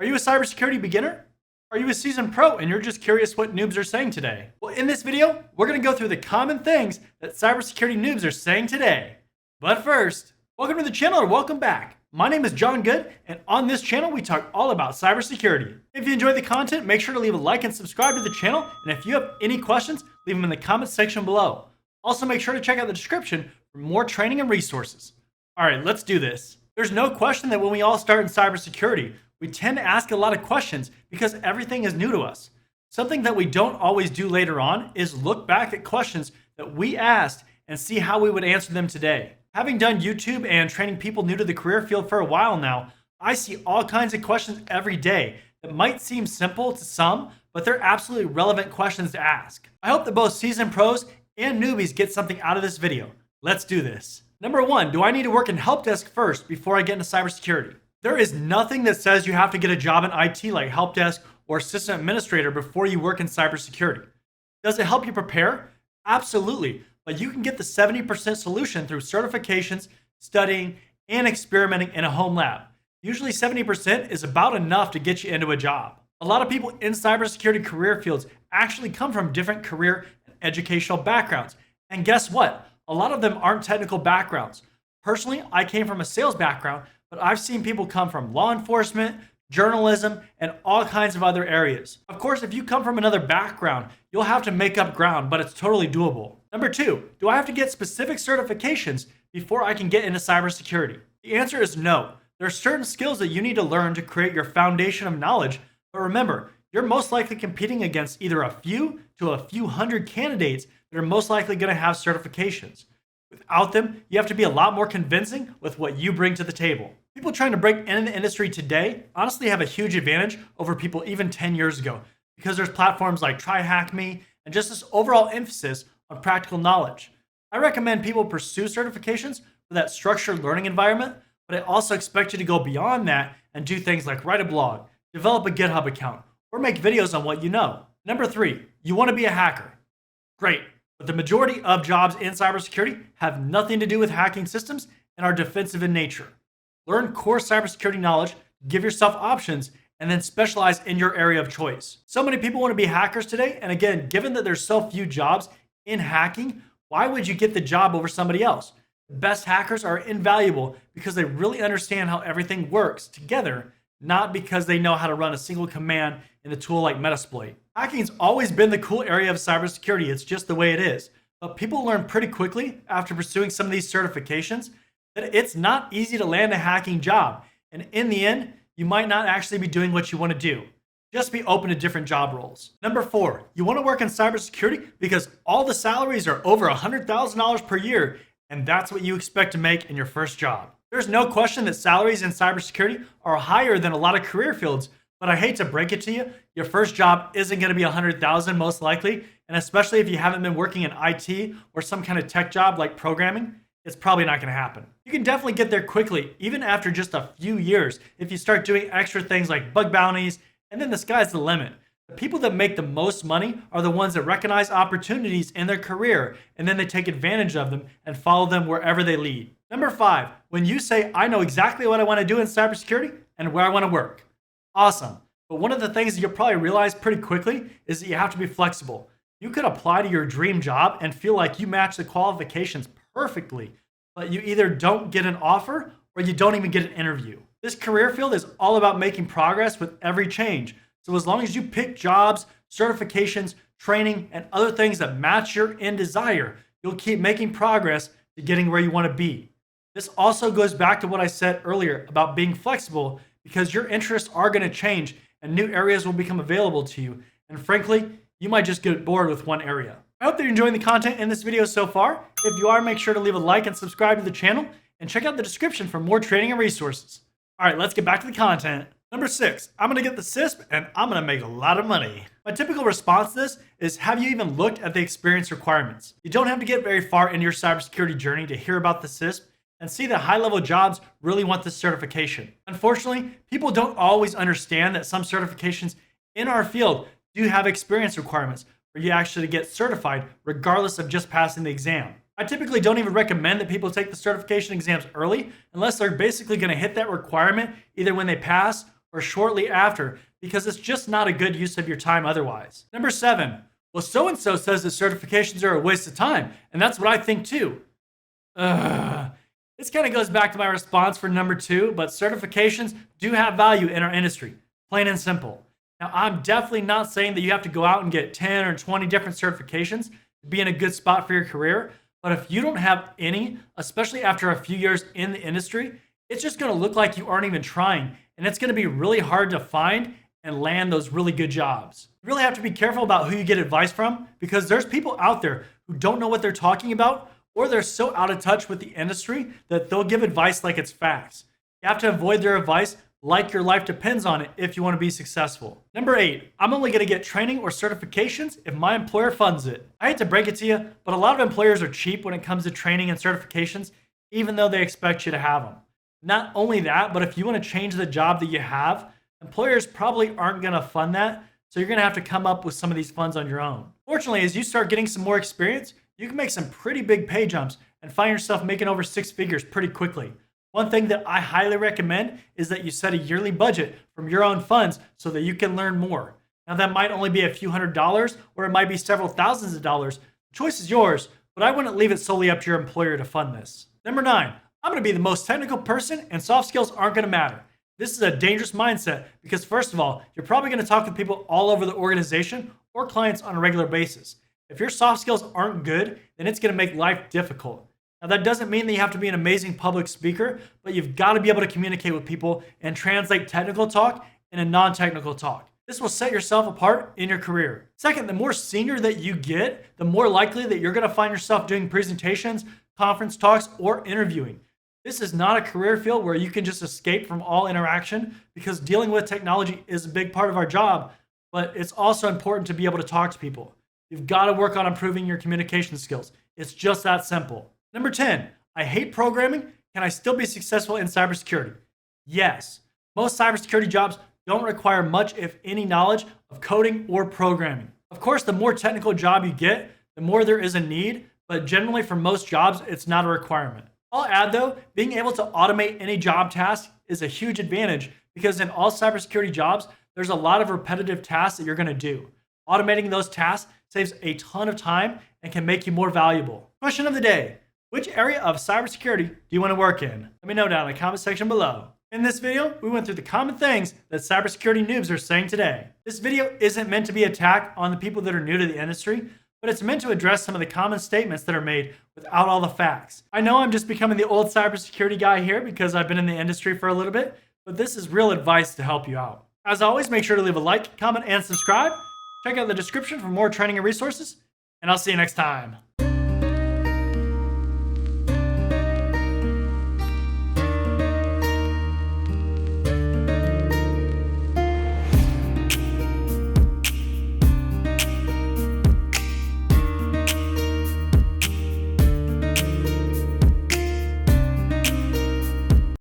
Are you a cybersecurity beginner? Are you a seasoned pro and you're just curious what noobs are saying today? Well, in this video, we're going to go through the common things that cybersecurity noobs are saying today. But first, welcome to the channel or welcome back. My name is John Good, and on this channel, we talk all about cybersecurity. If you enjoy the content, make sure to leave a like and subscribe to the channel. And if you have any questions, leave them in the comments section below. Also, make sure to check out the description for more training and resources. All right, let's do this. There's no question that when we all start in cybersecurity, we tend to ask a lot of questions because everything is new to us. Something that we don't always do later on is look back at questions that we asked and see how we would answer them today. Having done YouTube and training people new to the career field for a while now, I see all kinds of questions every day that might seem simple to some, but they're absolutely relevant questions to ask. I hope that both seasoned pros and newbies get something out of this video. Let's do this. Number one, do I need to work in help desk first before I get into cybersecurity? There is nothing that says you have to get a job in IT like help desk or system administrator before you work in cybersecurity. Does it help you prepare? Absolutely, but you can get the 70% solution through certifications, studying, and experimenting in a home lab. Usually 70% is about enough to get you into a job. A lot of people in cybersecurity career fields actually come from different career and educational backgrounds. And guess what? A lot of them aren't technical backgrounds. Personally, I came from a sales background, but I've seen people come from law enforcement, journalism, and all kinds of other areas. Of course, if you come from another background, you'll have to make up ground, but it's totally doable. Number two, do I have to get specific certifications before I can get into cybersecurity? The answer is no. There are certain skills that you need to learn to create your foundation of knowledge, but remember, you're most likely competing against either a few to a few hundred candidates that are most likely going to have certifications. Without them, you have to be a lot more convincing with what you bring to the table. People trying to break into the industry today honestly have a huge advantage over people even 10 years ago because there's platforms like TryHackMe and just this overall emphasis on practical knowledge. I recommend people pursue certifications for that structured learning environment, but I also expect you to go beyond that and do things like write a blog, develop a GitHub account, or make videos on what you know. Number three, you want to be a hacker. Great. But the majority of jobs in cybersecurity have nothing to do with hacking systems and are defensive in nature. Learn core cybersecurity knowledge, give yourself options, and then specialize in your area of choice. So many people want to be hackers today, and again, given that there's so few jobs in hacking, why would you get the job over somebody else? The best hackers are invaluable because they really understand how everything works together, not because they know how to run a single command in a tool like Metasploit. Hacking's always been the cool area of cybersecurity. It's just the way it is. But people learn pretty quickly after pursuing some of these certifications that it's not easy to land a hacking job. And in the end, you might not actually be doing what you want to do. Just be open to different job roles. Number four, you want to work in cybersecurity because all the salaries are over $100,000 per year, and that's what you expect to make in your first job. There's no question that salaries in cybersecurity are higher than a lot of career fields, but I hate to break it to you, your first job isn't going to be $100,000 most likely, and especially if you haven't been working in IT or some kind of tech job like programming, it's probably not going to happen. You can definitely get there quickly, even after just a few years, if you start doing extra things like bug bounties, and then the sky's the limit. The people that make the most money are the ones that recognize opportunities in their career, and then they take advantage of them and follow them wherever they lead. Number five, when you say, I know exactly what I want to do in cybersecurity and where I want to work. Awesome. But one of the things that you'll probably realize pretty quickly is that you have to be flexible. You could apply to your dream job and feel like you match the qualifications perfectly, but you either don't get an offer or you don't even get an interview. This career field is all about making progress with every change. So as long as you pick jobs, certifications, training, and other things that match your end desire, you'll keep making progress to getting where you want to be. This also goes back to what I said earlier about being flexible because your interests are going to change and new areas will become available to you. And frankly, you might just get bored with one area. I hope that you're enjoying the content in this video so far. If you are, make sure to leave a like and subscribe to the channel and check out the description for more training and resources. All right, let's get back to the content. Number six, I'm going to get the CISSP and I'm going to make a lot of money. My typical response to this is, have you even looked at the experience requirements? You don't have to get very far in your cybersecurity journey to hear about the CISSP and see that high-level jobs really want this certification. Unfortunately, people don't always understand that some certifications in our field do have experience requirements where you actually get certified regardless of just passing the exam. I typically don't even recommend that people take the certification exams early unless they're basically going to hit that requirement either when they pass or shortly after because it's just not a good use of your time otherwise. Number 7. Well, so-and-so says that certifications are a waste of time, and that's what I think too. This kind of goes back to my response for number 2, but certifications do have value in our industry, plain and simple. Now, I'm definitely not saying that you have to go out and get 10 or 20 different certifications to be in a good spot for your career, but if you don't have any, especially after a few years in the industry, it's just going to look like you aren't even trying, and it's going to be really hard to find and land those really good jobs. You really have to be careful about who you get advice from, because there's people out there who don't know what they're talking about, or they're so out of touch with the industry that they'll give advice like it's facts. You have to avoid their advice like your life depends on it if you want to be successful. Number 8, I'm only going to get training or certifications if my employer funds it. I hate to break it to you, but a lot of employers are cheap when it comes to training and certifications, even though they expect you to have them. Not only that, but if you want to change the job that you have, employers probably aren't going to fund that, so you're going to have to come up with some of these funds on your own. Fortunately, as you start getting some more experience, you can make some pretty big pay jumps and find yourself making over 6 figures pretty quickly. One thing that I highly recommend is that you set a yearly budget from your own funds so that you can learn more. Now, that might only be a few $100s, or it might be several thousands of dollars. The choice is yours, but I wouldn't leave it solely up to your employer to fund this. Number 9, I'm going to be the most technical person, and soft skills aren't going to matter. This is a dangerous mindset because, first of all, you're probably going to talk to people all over the organization or clients on a regular basis. If your soft skills aren't good, then it's going to make life difficult. Now, that doesn't mean that you have to be an amazing public speaker, but you've got to be able to communicate with people and translate technical talk into non-technical talk. This will set yourself apart in your career. Second, the more senior that you get, the more likely that you're going to find yourself doing presentations, conference talks, or interviewing. This is not a career field where you can just escape from all interaction, because dealing with technology is a big part of our job, but it's also important to be able to talk to people. You've got to work on improving your communication skills. It's just that simple. Number 10, I hate programming. Can I still be successful in cybersecurity? Yes. Most cybersecurity jobs don't require much, if any, knowledge of coding or programming. Of course, the more technical job you get, the more there is a need, but generally for most jobs, it's not a requirement. I'll add though, being able to automate any job task is a huge advantage, because in all cybersecurity jobs, there's a lot of repetitive tasks that you're going to do. Automating those tasks saves a ton of time and can make you more valuable. Question of the day. Which area of cybersecurity do you want to work in? Let me know down in the comment section below. In this video, we went through the common things that cybersecurity noobs are saying today. This video isn't meant to be an attack on the people that are new to the industry, but it's meant to address some of the common statements that are made without all the facts. I know I'm just becoming the old cybersecurity guy here because I've been in the industry for a little bit, but this is real advice to help you out. As always, make sure to leave a like, comment, and subscribe. Check out the description for more training and resources, and I'll see you next time.